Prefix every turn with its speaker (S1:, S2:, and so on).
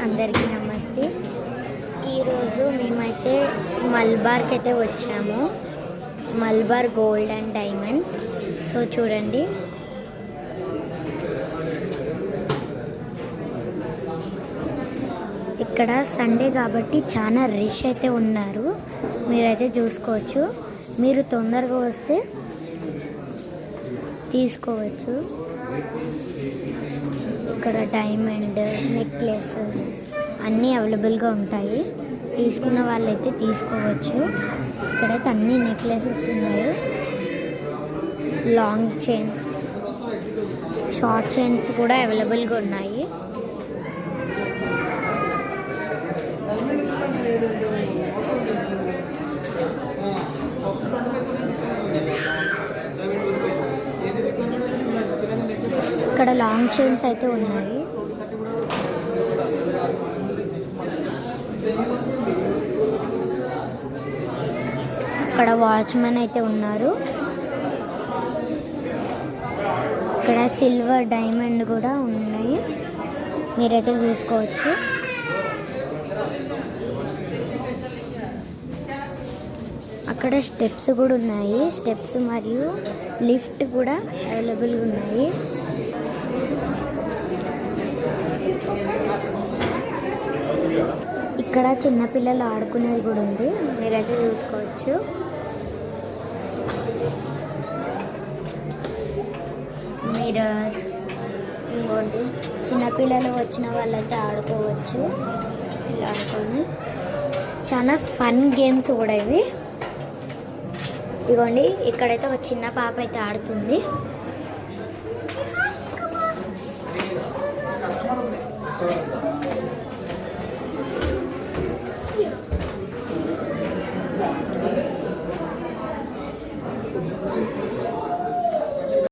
S1: అందరికీ నమస్తే. ఈరోజు మేమైతే మల్బార్కి అయితే వచ్చాము. Malabar gold and diamonds. So చూడండి, ఇక్కడ సండే కాబట్టి చాలా రష్ అయితే ఉన్నారు. మీరైతే చూసుకోవచ్చు. మీరు తొందరగా వస్తే తీసుకోవచ్చు. ఇక్కడ డైమండ్ నెక్లెసెస్ అన్నీ అవైలబుల్గా ఉంటాయి. తీసుకున్న వాళ్ళైతే తీసుకోవచ్చు. ఇక్కడైతే అన్ని నెక్లెసెస్ ఉన్నాయి. లాంగ్ చైన్స్, షార్ట్ చైన్స్ కూడా అవైలబుల్గా ఉన్నాయి. ఇక్కడ లాంగ్ చైన్స్ అయితే ఉన్నాయి. అక్కడ వాచ్మెన్ అయితే ఉన్నారు. ఇక్కడ సిల్వర్ డైమండ్ కూడా ఉన్నాయి. మీరైతే చూసుకోవచ్చు. అక్కడ స్టెప్స్ కూడా ఉన్నాయి. స్టెప్స్ మరియు లిఫ్ట్ కూడా అవైలబుల్గా ఉన్నాయి. ఇక్కడ చిన్నపిల్లలు ఆడుకునేది కూడా ఉంది. మీరైతే చూసుకోవచ్చు. మిర్రర్, ఇంకోటి చిన్నపిల్లలు వచ్చిన వాళ్ళైతే ఆడుకోవచ్చు. ఇలా ఆడుకొని చాలా ఫన్ గేమ్స్ కూడా ఇవి. ఇగోండి, ఇక్కడైతే ఒక చిన్న పాప అయితే ఆడుతుంది.